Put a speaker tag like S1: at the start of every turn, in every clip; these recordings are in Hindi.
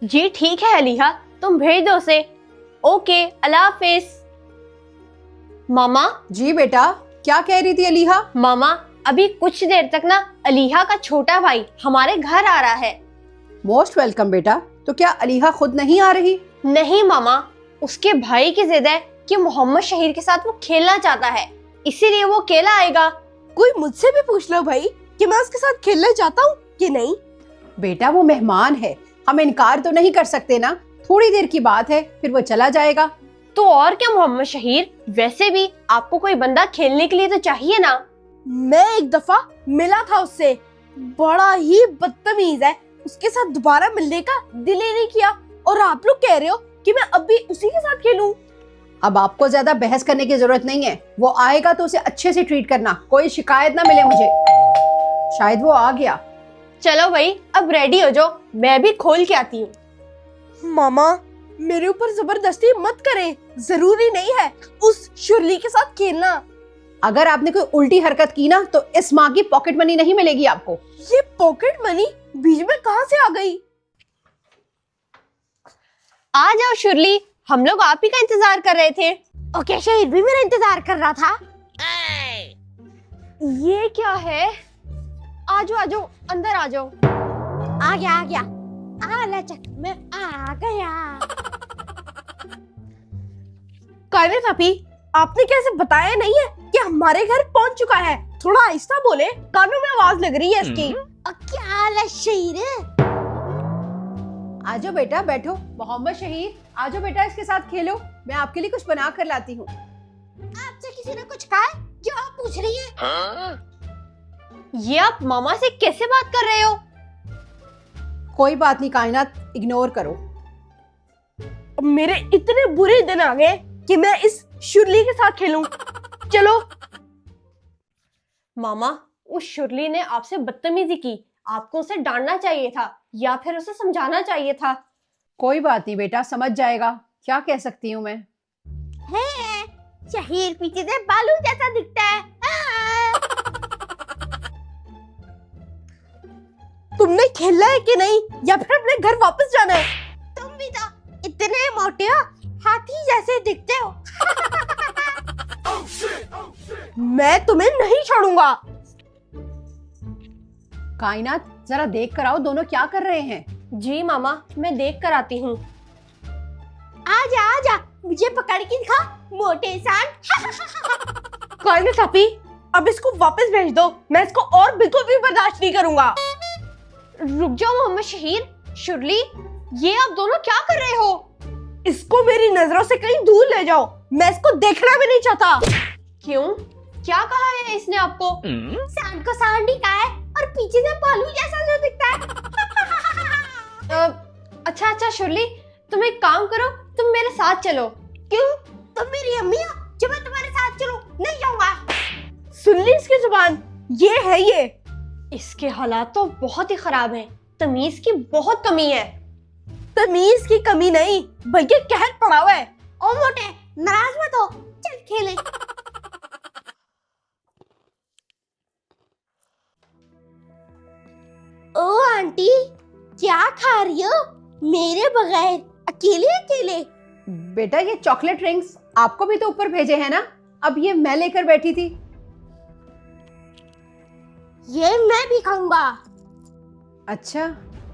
S1: जी ठीक है अलीहा, तुम भेज दो उसे। ओके, अल्लाह हाफिज। मामा।
S2: जी बेटा, क्या कह रही थी अलीहा?
S1: मामा, अभी कुछ देर तक ना अलीहा का छोटा भाई हमारे घर आ रहा है।
S2: मोस्ट वेलकम बेटा। तो क्या अलीहा खुद नहीं आ रही?
S1: नहीं मामा, उसके भाई की जिद है कि मोहम्मद शहीर के साथ वो खेलना चाहता है, इसीलिए वो अकेला आएगा।
S3: कोई मुझसे भी पूछ लो भाई कि मैं उसके साथ खेलना चाहता हूँ कि नहीं।
S2: बेटा वो मेहमान है, हम इनकार तो नहीं कर सकते ना। थोड़ी देर की बात है, फिर वो चला जाएगा।
S1: तो और क्या मोहम्मद शहीर, वैसे भी आपको कोई बंदा खेलने के लिए तो चाहिए ना।
S3: मैं एक दफा मिला था उससे, बड़ा ही बदतमीज है, उसके साथ दोबारा मिलने का दिल ही नहीं किया। और आप लोग कह रहे हो कि मैं अभी उसी के साथ खेलूं।
S2: अब आपको ज्यादा बहस करने की जरूरत नहीं है। वो आएगा तो उसे अच्छे से ट्रीट करना, कोई शिकायत ना मिले मुझे। शायद वो आ गया।
S1: चलो भाई, अब रेडी हो जाओ, मैं भी खोल के आती हूँ।
S3: मामा, मेरे ऊपर जबरदस्ती मत करें, जरूरी नहीं है उस शुरली के साथ खेलना।
S2: अगर आपने कोई उल्टी हरकत की ना तो इस माँ की पॉकेट मनी नहीं मिलेगी आपको।
S3: ये पॉकेट मनी बीच में कहाँ से आ गई?
S1: आ जाओ शुरली, हम लोग आप ही का इंतजार कर रहे थे।
S3: ओके, शहीद भी मेरा इंतजार कर रहा था।
S1: ये क्या है? आ जाओ, अंदर आ जाओ।
S3: आ गया लचक मैं आ गया। कायदे अभी आपने कैसे बताया नहीं है कि हमारे घर पहुंच चुका है? थोड़ा आहिस्ता बोले, कानों में आवाज लग रही है इसकी। क्या लशीर?
S2: आजो बेटा, बैठो। मोहम्मद शहीर, आजो बेटा, इसके साथ खेलो। मैं आपके लिए कुछ बना कर लाती हूँ।
S3: आपसे किसी ने कुछ कहा है? जो आप पूछ रही हैं?
S1: ये आप मामा से कैसे बात कर रहे हो?
S2: कोई बात नहीं कायनात, इग्नोर करो।
S3: अब मेरे इतने बुरे दिन आ गए कि मैं इस शुरली के साथ खेलूं। चलो।
S1: मामा, उस शुरली ने आपसे बदतमीजी की, आपको उसे डांटना चाहिए था या फिर उसे समझाना चाहिए था।
S2: कोई बात नहीं बेटा, समझ जाएगा। क्या कह सकती हूँ मैं।
S3: है, शहीर पीछे से बालू जैसा दिखता है। तुमने खेलना है कि नहीं, या फिर अपने घर वापस जाना है? तुम भी तो इतने मोटे हो, हाथी जैसे दिखते हो। मैं तुम्हें नहीं छोड़ूंगा।
S2: कायनात, जरा देख कर आओ दोनों क्या कर रहे हैं।
S1: जी मामा, मैं देख कर आती हूँ।
S3: आजा, मुझे पकड़ के दिखा, मोटे इंसान। कायनात अपी, अब इसको वापस भेज दो, मैं इसको और बिल्कुल भी बर्दाश्त नहीं करूंगा।
S1: रुक जाओ मोहम्मद शहीर, शुरली, ये आप दोनों क्या कर रहे हो?
S3: इसको मेरी नजरों से कहीं दूर ले जाओ, मैं इसको देखना भी नहीं चाहता।
S1: क्यों? क्या कहा है इसने आपको?
S3: सांड को सांड ही कहा है, और पीछे से भालू जैसा जो दिखता है।
S1: अच्छा शुरली, तुम एक काम करो, तुम मेरे साथ चलो।
S3: क्यों? तुम मेरी अम्मी हो जो मैं तुम्हारे साथ चलूं? नहीं जाऊंगा। सुन ली इसकी जुबान, ये है ये।
S1: इसके हालात तो बहुत ही खराब हैं, तमीज की बहुत कमी है।
S3: तमीज की कमी नहीं, बल्कि कहर पड़ा हुआ है। ओ मोटे, नाराज मत हो, चल खेलें। ओ आंटी, क्या खा रही हो मेरे बगैर, अकेले अकेले?
S2: बेटा ये चॉकलेट रिंग्स आपको भी तो ऊपर भेजे हैं ना, अब ये मैं लेकर बैठी थी।
S3: ये मैं भी खाऊंगा।
S2: अच्छा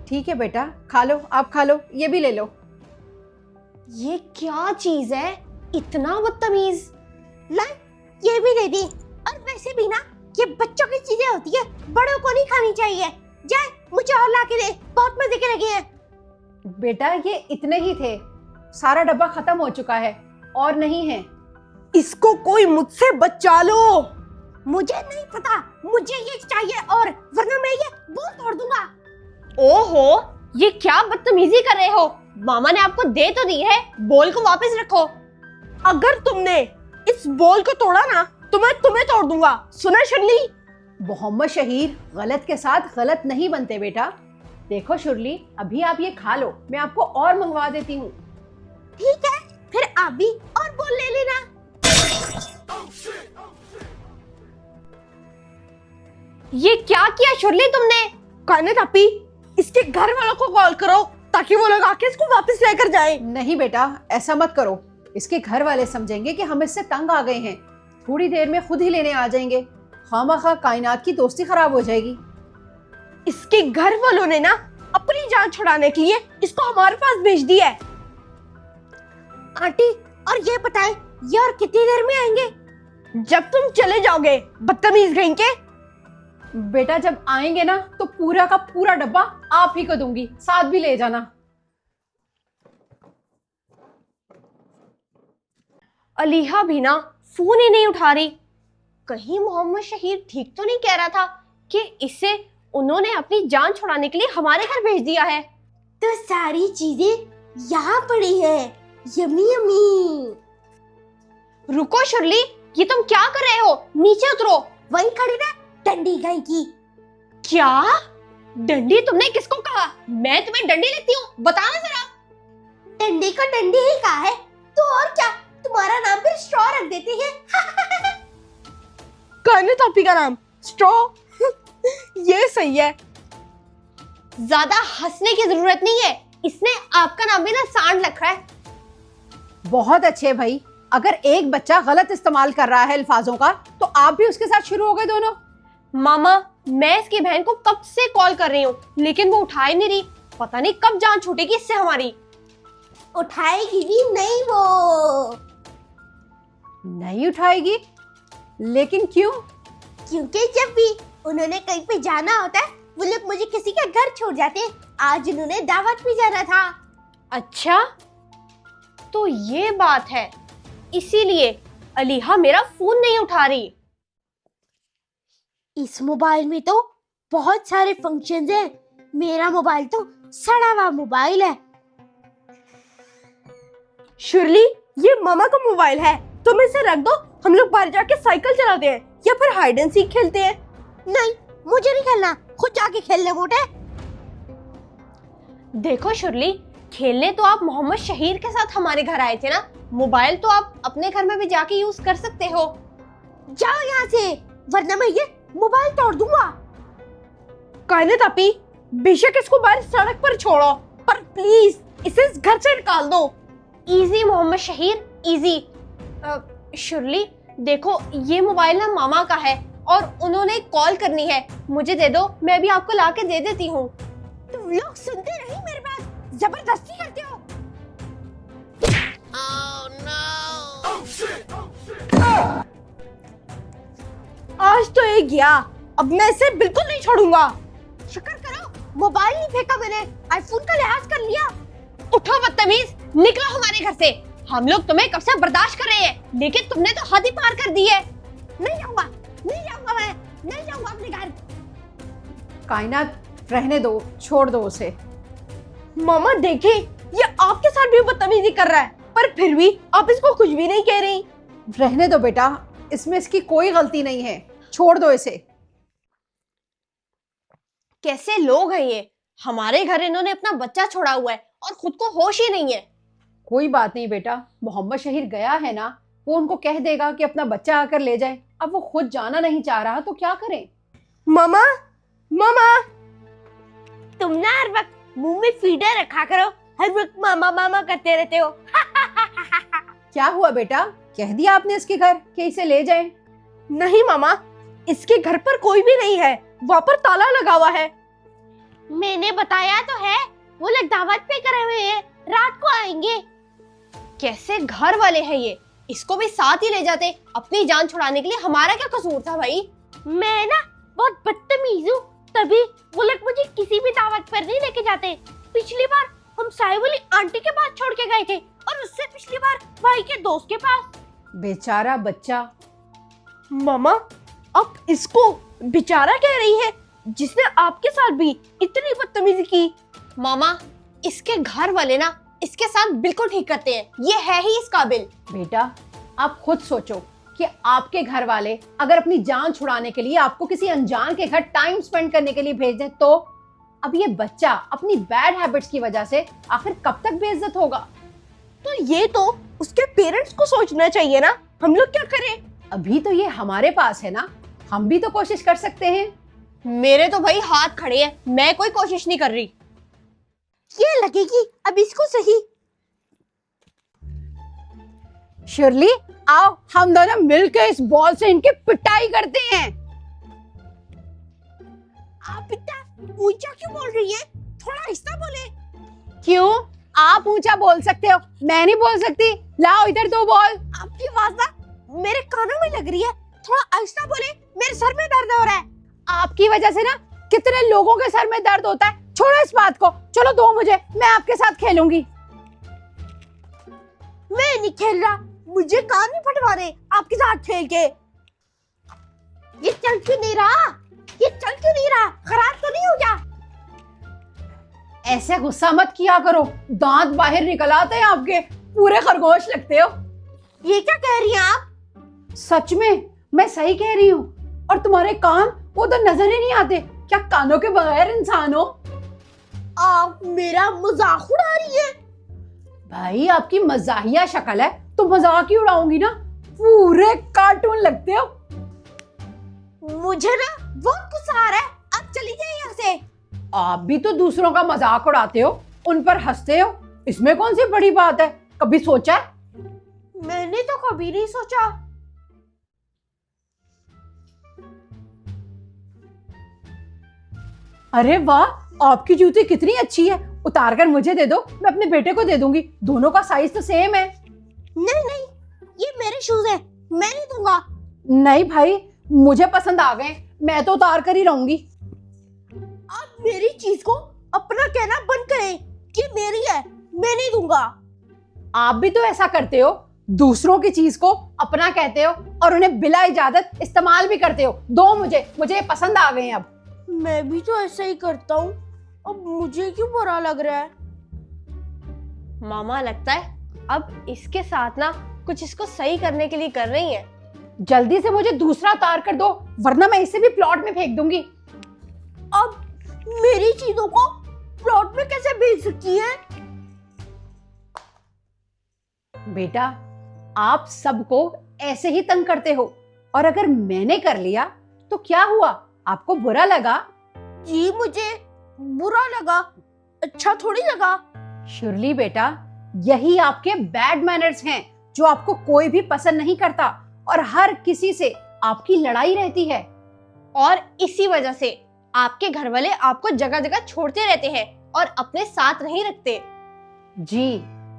S2: ठीक है बेटा, खा लो, आप खा लो, ये भी ले लो।
S1: ये क्या चीज है, इतना बदतमीज।
S3: ला, ये भी दे दी। और वैसे भी ना, ये बच्चों की चीजें होती है, बड़ों को नहीं खानी चाहिए। जा, मुझे और ला के दे, बहुत मजे के लगे हैं।
S2: बेटा ये इतने ही थे, सारा डब्बा खत्म हो चुका है, और नहीं है।
S3: इसको कोई मुझसे बचा लो। मुझे नहीं पता, मुझे ये चाहिए, और वरना मैं ये बोल तोड़ दूंगा।
S1: ओहो, ये क्या बदतमीजी कर रहे हो? मामा ने आपको दे तो दी है, बोल को वापस रखो।
S3: अगर तुमने इस बोल को तोड़ा ना तो मैं तुम्हें तोड़ दूंगा, सुना शुरली?
S2: मोहम्मद शहीर, गलत के साथ गलत नहीं बनते बेटा। देखो शुरली, अभी आप ये खा लो, मैं आपको और मंगवा देती हूँ।
S3: ठीक है, फिर आप भी और बोल ले लेना।
S1: ये क्या किया शुरली तुमने?
S3: कायनात अपी, इसके घर वालों को कॉल करो, ताकि वो लोग आके इसको वापस लेकर जाएं।
S2: नहीं बेटा, ऐसा मत करो। इसके घर वाले समझेंगे कि हम इससे तंग आ गए हैं, थोड़ी देर में खुद ही लेने आ जाएंगे। खामखा कायनात की दोस्ती खराब हो जाएगी।
S3: इसके घर वालों ने ना अपनी जान छुड़ाने के लिए इसको हमारे पास भेज दिया है। आंटी, और ये बताएं, ये और कितनी देर में आएंगे? जब तुम चले जाओगे, बदतमीज कहीं के।
S2: बेटा जब आएंगे ना तो पूरा का पूरा डब्बा आप ही को दूंगी, साथ भी ले जाना।
S1: अलीहा भी ना फोन ही नहीं उठा रही। कहीं मोहम्मद शहीर ठीक तो नहीं कह रहा था कि इससे उन्होंने अपनी जान छुड़ाने के लिए हमारे घर भेज दिया है?
S3: तो सारी चीजें यहाँ पड़ी है। Yummy yummy.
S1: रुको शुरली, ये तुम क्या कर रहे हो? नीचे उतरो।
S3: वही खड़ी ना, डंडी गई की।
S1: क्या डंडी? तुमने किसको कहा? मैं तुम्हें डंडी लेती हूँ? बताना जरा।
S3: डंडी को डंडी ही कहा है तो और क्या, तुम्हारा नाम फिर स्ट्रॉ रख देती है। कहने तापी का नाम स्ट्रॉ। ये सही है।
S1: ज्यादा हंसने की जरूरत नहीं है, इसने आपका नाम भी ना सांड रखा है।
S2: बहुत अच्छे भाई, अगर एक बच्चा गलत इस्तेमाल कर रहा है अल्फाजों का तो आप भी उसके साथ शुरू हो गए दोनों।
S1: मामा, मैं इसकी बहन को कब से कॉल कर रही हूँ लेकिन वो उठा ही नहीं रही। पता नहीं कब जान छूटेगी इससे हमारी।
S3: उठाएगी भी नहीं वो।
S2: नहीं उठाएगी? लेकिन क्यों?
S3: क्योंकि जब भी उन्होंने कहीं पे जाना होता है वो लोग मुझे किसी के घर छोड़ जाते हैं। आज उन्होंने दावत पे जाना था।
S1: अच्छा, तो ये बात है, इसीलिए अलीहा मेरा फोन नहीं उठा रही।
S3: इस मोबाइल में तो बहुत सारे फंक्शंस हैं। मेरा मोबाइल तो सड़ा हुआ मोबाइल है। शुरली, ये मामा का मोबाइल है, तुम इसे रख दो। हम लोग बाहर जाके साइकिल चलाते हैं या फिर हाइड एंड सीक खेलते हैं। नहीं, मुझे नहीं खेलना, खुद जाके खेल ले मोटे।
S1: देखो शुरली, खेलने तो आप मोहम्मद शहीर के साथ हमारे घर आए थे ना। मोबाइल तो आप अपने घर में भी जाके यूज कर सकते हो।
S3: जाओ यहाँ से, वरना मैं ये मोबाइल तोड़ दूंगा। कहने तापी, बेशक इसको बाहर सड़क पर छोड़ो, पर प्लीज इसे इस घर से निकाल दो।
S1: Easy Mohammad Shaheer, easy. Surely देखो, ये मोबाइल ना मामा का है और उन्होंने कॉल करनी है। मुझे दे दो, मैं भी आपको लाके दे देती हूँ।
S3: तुम लोग सुनते नहीं मेरी बात, जबरदस्ती करते हो।
S1: Oh, no.
S3: आज तो ये गया, अब मैं इसे बिल्कुल नहीं छोड़ूंगा। शुक्र करो मोबाइल नहीं फेंका मैंने, आईफोन का लिहाज कर लिया।
S1: उठो बदतमीज, निकलो हमारे घर से। हम लोग तुम्हें कब से बर्दाश्त कर रहे हैं, लेकिन तुमने तो हद ही पार कर दी है।
S3: नहीं जाऊंगा, नहीं जाऊंगा, मैं नहीं जाऊंगा अपने घर।
S2: कायनात, रहने दो, छोड़ दो उसे।
S3: मामा देखिए, ये आपके साथ भी बदतमीजी कर रहा है, पर फिर भी आप इसको कुछ भी नहीं कह रही।
S2: रहने दो बेटा, इसमें इसकी कोई गलती नहीं है, छोड़ दो इसे।
S1: कैसे लोग हैं ये? हमारे घर इन्होंने अपना बच्चा छोड़ा हुआ है और खुद को होश ही नहीं है।
S2: कोई बात नहीं बेटा, मोहम्मद शहीर गया है ना, वो उनको कह देगा कि अपना बच्चा आकर ले जाए। अब वो खुद जाना नहीं चाह रहा तो क्या करें?
S3: मामा, मामा, तुम ना हर वक्त मुंह में फीडर रखा करो, हर वक्त मामा मामा करते रहते हो।
S2: क्या हुआ बेटा, कह दिया आपने इसके घर कि इसे ले जाए?
S3: नहीं मामा, इसके घर पर कोई भी नहीं है, वहाँ पर ताला लगा हुआ है। मैंने बताया तो है, वो लोग दावत पे करे हुए हैं, रात को आएंगे।
S1: कैसे घर वाले हैं ये? इसको भी साथ ही ले जाते, अपनी जान छुड़ाने के लिए। हमारा क्या कसूर था भाई?
S3: मैं ना बहुत बदतमीज हूँ, तभी वो लोग मुझे किसी भी दावत पर नहीं लेके जाते। पिछली बार हम साहिब वाली आंटी के पास छोड़ के गए थे और उससे पिछली बार भाई के दोस्त के पास।
S2: बेचारा बच्चा।
S3: मामा, आप इसको बेचारा कह रही है, जिसने आपके साथ भी इतनी बदतमीजी की।
S1: मामा, इसके घर वाले ना इसके साथ बिल्कुल ठीक करते हैं, ये है ही इस काबिल।
S2: बेटा आप खुद सोचो कि आपके घर वाले अगर अपनी जान छुड़ाने के लिए आपको किसी अनजान के घर टाइम स्पेंड करने के लिए भेज दें तो अब ये बच्चा अपनी बैड हैबिट्स की वजह से आखिर कब तक बेइज्जत होगा?
S3: तो ये तो उसके पेरेंट्स को सोचना चाहिए ना, हम लोग क्या करें?
S2: अभी तो ये हमारे पास है ना, हम भी तो कोशिश कर सकते हैं।
S1: मेरे तो भाई हाथ खड़े हैं, मैं कोई कोशिश नहीं कर रही।
S3: ये लगेगी अब इसको सही।
S2: शिरली आओ हम दोनों मिलकर इस बॉल से इनकी पिटाई करते हैं।
S3: आप इतना ऊंचा क्यों बोल रही है? थोड़ा आहिस्ता बोले।
S2: क्यों? आप ऊंचा बोल सकते हो, मैं नहीं बोल सकती। लाओ इधर दो बॉल।
S3: आपकी आवाज ना मेरे कानों में लग रही है, थोड़ा आहिस्ता बोले, मेरे सर में दर्द हो रहा है।
S2: आपकी वजह से ना कितने लोगों के सर में दर्द होता है। छोड़ो इस बात को, चलो दो मुझे, मैं आपके साथ खेलूंगी।
S3: मैं नहीं खेल रहा, मुझे कान नहीं फटवा रहे आपके साथ खेल के। ये चल क्यों नहीं रहा? ये चल क्यों नहीं रहा? खराब तो नहीं हो गया?
S2: ऐसे गुस्सा मत किया करो, दांत बाहर निकल आते हैं आपके, पूरे खरगोश लगते हो।
S3: ये क्या कह रही हैं आप?
S2: सच में मैं सही कह रही हूँ। और तुम्हारे कान वो तो नजर ही नहीं आते, क्या कानों के बगैर इंसान हो?
S3: आप मेरा मजाक उड़ा रही है?
S2: भाई आपकी मजाहिया शक्ल है तो मजाक ही उड़ाऊंगी ना, पूरे कार्टून लगते हो।
S3: मुझे ना बहुत गुस्सा आ रहा है, आप चली जाइए यहाँ से।
S2: आप भी तो दूसरों का मजाक उड़ाते हो, उन पर हंसते हो, इसमें कौन सी बड़ी बात है? कभी सोचा है?
S3: मैंने तो कभी नहीं सोचा।
S2: अरे वाह, आपकी जूती कितनी अच्छी है, उतार कर मुझे दे दो, मैं अपने बेटे को दे दूंगी, दोनों का साइज तो सेम है।
S3: नहीं नहीं, ये मेरे शूज है, मैं नहीं दूंगा।
S2: नहीं भाई, मुझे पसंद आ गए, मैं तो उतार कर ही रहूंगी।
S3: आप मेरी चीज को अपना कहना बंद करें कि मेरी है, मैं नहीं दूंगा।
S2: आप भी तो ऐसा करते हो, दूसरों की चीज को अपना कहते हो और उन्हें बिला इजाजत इस्तेमाल भी करते हो। दो मुझे ये पसंद आ गए हैं अब।
S3: मैं भी तो ऐसा ही करता हूँ, अब मुझे क्यों बुरा लग रहा है?
S1: मामा लगता है अब इसके साथ ना कुछ इसको सही करने के लिए कर रही है।
S2: जल्दी से मुझे दूसरा उतार कर दो, वरना मैं इसे भी प्लॉट में फेंक दूंगी।
S3: अब मेरी चीजों को प्लॉट में कैसे बेच सकती है?
S2: बेटा, आप सबको ऐसे ही तंग करते हो, और अगर मैंने कर लिया तो क्या हुआ? आपको बुरा लगा?
S3: जी मुझे बुरा लगा, अच्छा थोड़ी लगा।
S2: शुरली बेटा, यही आपके बैड मैनर्स हैं, जो आपको कोई भी पसंद नहीं करता और हर किसी से आपकी लड़ाई रहती है।
S1: और इसी वजह से आपके घर वाले आपको जगह जगह छोड़ते रहते हैं और अपने साथ नहीं रखते।
S2: जी,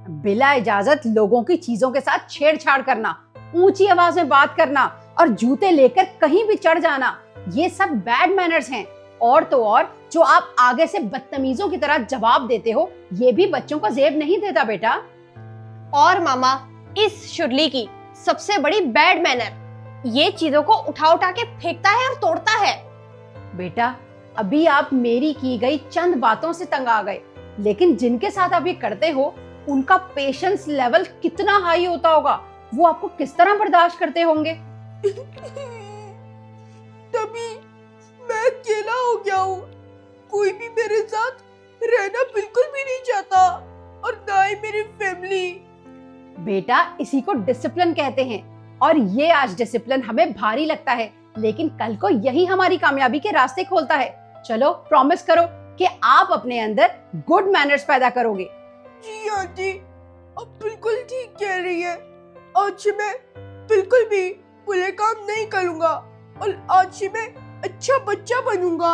S2: बिला इजाजत लोगों की चीजों के साथ छेड़छाड़ करना, ऊंची आवाज में बात करना और जूते लेकर कहीं भी चढ़ जाना, ये सब बैड मैनर्स हैं। और तो और जो आप आगे से बदतमीजों की तरह जवाब देते हो, ये भी बच्चों को जेब नहीं देता बेटा।
S1: और मामा, इस शुरली की सबसे बड़ी बैड मैनर ये चीजों को उठा उठा के फेंकता है और तोड़ता है।
S2: बेटा, अभी आप मेरी की गई चंद बातों से तंग आ गए, लेकिन जिनके साथ आप ये करते हो उनका पेशेंस लेवल कितना हाई होता होगा, वो आपको किस तरह बर्दाश्त करते होंगे।
S3: तभी मैं अकेला हो गया हूँ, कोई भी मेरे साथ रहना बिल्कुल भी नहीं चाहता, और ना ही मेरी फैमिली।
S2: बेटा, इसी को डिसिप्लिन कहते हैं, और ये आज डिसिप्लिन हमें भारी लगता है, लेकिन कल को यही हमारी कामयाबी के रास्ते खोलता है। चलो प्रॉमिस करो कि आप अपने अंदर गुड मैनर्स पैदा करोगे।
S3: जी आंटी, अब बिल्कुल ठीक कह रही है। आज से मैं बिल्कुल भी बुरे काम नहीं करूँगा और आज से मैं अच्छा बच्चा बनूंगा।